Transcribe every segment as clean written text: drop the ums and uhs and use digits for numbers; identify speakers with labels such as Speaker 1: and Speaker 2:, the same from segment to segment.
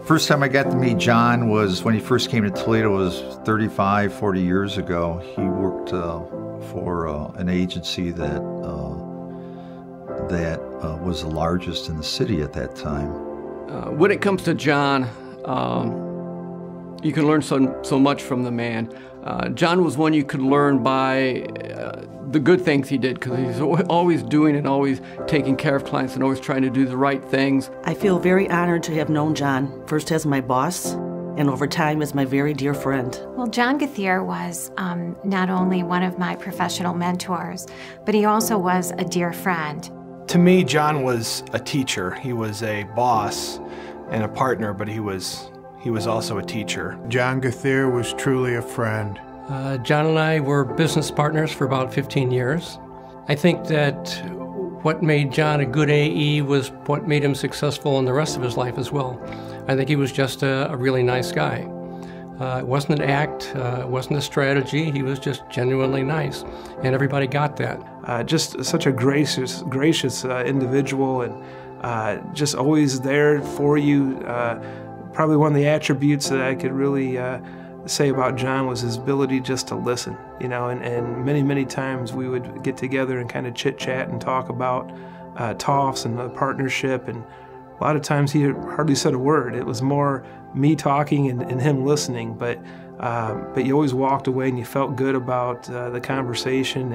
Speaker 1: First time I got to meet John was when he first came to Toledo. It was 35, 40 years ago. He worked for an agency that was the largest in the city at that time.
Speaker 2: When it comes to John, you can learn so much from the man. John was one you could learn by the good things he did, because he's always doing and always taking care of clients and always trying to do the right things.
Speaker 3: I feel very honored to have known John, first as my boss, and over time as my very dear friend.
Speaker 4: Well, John Gauthier was not only one of my professional mentors, but he also was a dear friend.
Speaker 5: To me, John was a teacher. He was a boss and a partner, but he was also a teacher.
Speaker 6: John Gauthier was truly a friend.
Speaker 7: John and I were business partners for about 15 years. I think that what made John a good AE was what made him successful in the rest of his life as well. I think he was just a really nice guy. It wasn't an act, it wasn't a strategy, he was just genuinely nice, and everybody got that.
Speaker 5: Just such a gracious individual, and just always there for you. Probably one of the attributes that I could really say about John was his ability just to listen, you know, and many times we would get together and kind of chit-chat and talk about Tofts and the partnership, and a lot of times he hardly said a word. It was more me talking and him listening, but you always walked away and you felt good about the conversation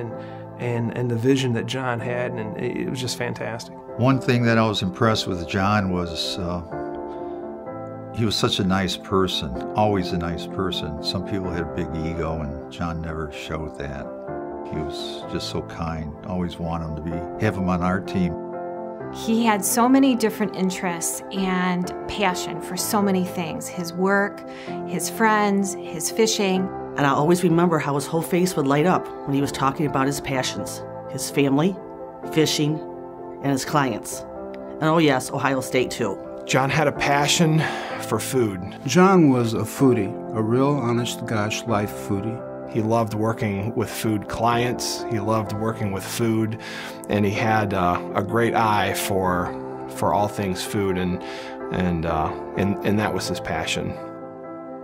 Speaker 5: and the vision that John had, and it was just fantastic.
Speaker 1: One thing that I was impressed with John was he was such a nice person, always a nice person. Some people had a big ego, and John never showed that. He was just so kind, always wanted him to have him on our team.
Speaker 4: He had so many different interests and passion for so many things. His work, his friends, his fishing.
Speaker 3: And I'll always remember how his whole face would light up when he was talking about his passions, his family, fishing, and his clients. And oh yes, Ohio State too.
Speaker 5: John had a passion for food.
Speaker 6: John was a foodie, a real honest-to-gosh life foodie.
Speaker 5: He loved working with food clients, he loved working with food, and he had a great eye for all things food, and that was his passion.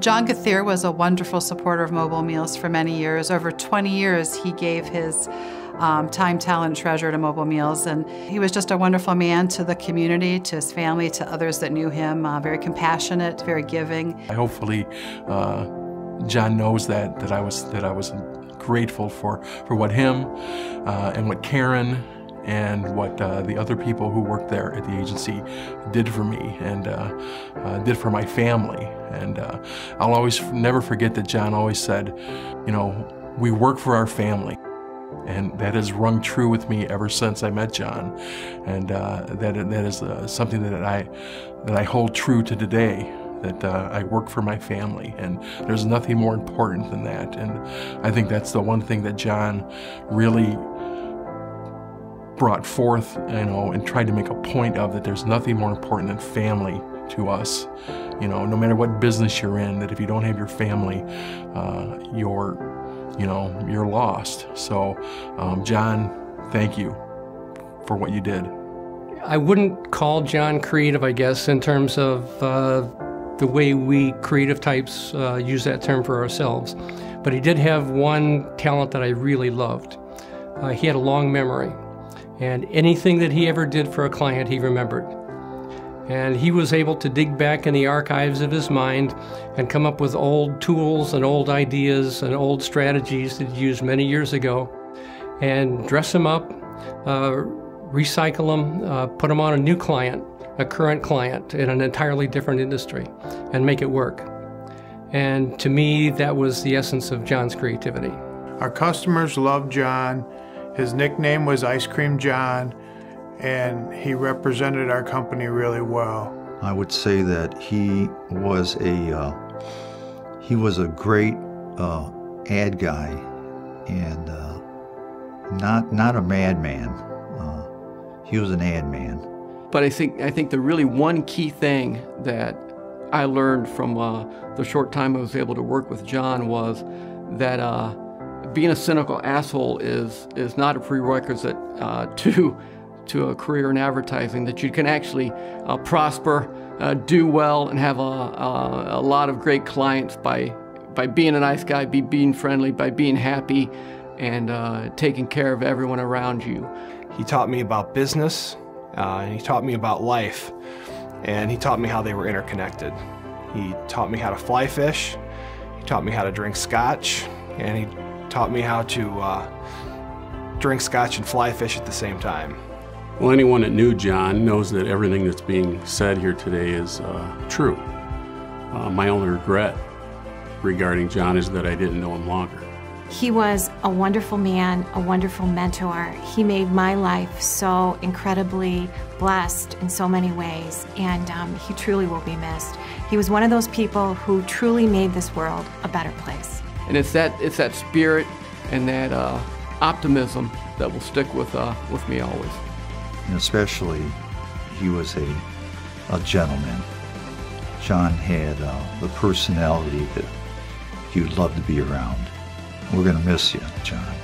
Speaker 8: John Gauthier was a wonderful supporter of mobile meals for many years. Over 20 years, he gave his time, talent, and treasure to mobile meals, and he was just a wonderful man to the community, to his family, to others that knew him. Very compassionate, very giving.
Speaker 9: Hopefully, John knows that I was grateful for what him and what Karen and what the other people who worked there at the agency did for me and did for my family. And I'll always never forget that John always said, you know, we work for our family. And that has rung true with me ever since I met John, and that is something that I hold true to today. That I work for my family, and there's nothing more important than that. And I think that's the one thing that John really brought forth, you know, and tried to make a point of, that there's nothing more important than family to us. You know, no matter what business you're in, that if you don't have your family, you're lost. So, John, thank you for what you did.
Speaker 7: I wouldn't call John creative, I guess, in terms of the way we creative types use that term for ourselves. But he did have one talent that I really loved. He had a long memory, and anything that he ever did for a client, he remembered. And he was able to dig back in the archives of his mind and come up with old tools and old ideas and old strategies that he used many years ago, and dress them up, recycle them, put them on a new client, a current client in an entirely different industry, and make it work. And to me, that was the essence of John's creativity.
Speaker 6: Our customers loved John. His nickname was Ice Cream John, and he represented our company really well.
Speaker 1: I would say that he was a great ad guy, and not a madman. He was an ad man.
Speaker 2: But I think the really one key thing that I learned from the short time I was able to work with John was that being a cynical asshole is not a prerequisite to a career in advertising, that you can actually prosper do well and have a lot of great clients by being a nice guy, being friendly, by being happy, and taking care of everyone around you.
Speaker 10: He taught me about business, and he taught me about life, and he taught me how they were interconnected. He taught me how to fly fish, he taught me how to drink scotch, and he taught me how to drink scotch and fly fish at the same time.
Speaker 11: Well, anyone that knew John knows that everything that's being said here today is true. My only regret regarding John is that I didn't know him longer.
Speaker 4: He was a wonderful man, a wonderful mentor. He made my life so incredibly blessed in so many ways, and he truly will be missed. He was one of those people who truly made this world a better place.
Speaker 2: And it's that spirit and that optimism that will stick with me always.
Speaker 1: And especially, he was a gentleman. John had the personality that you'd love to be around. We're going to miss you, John.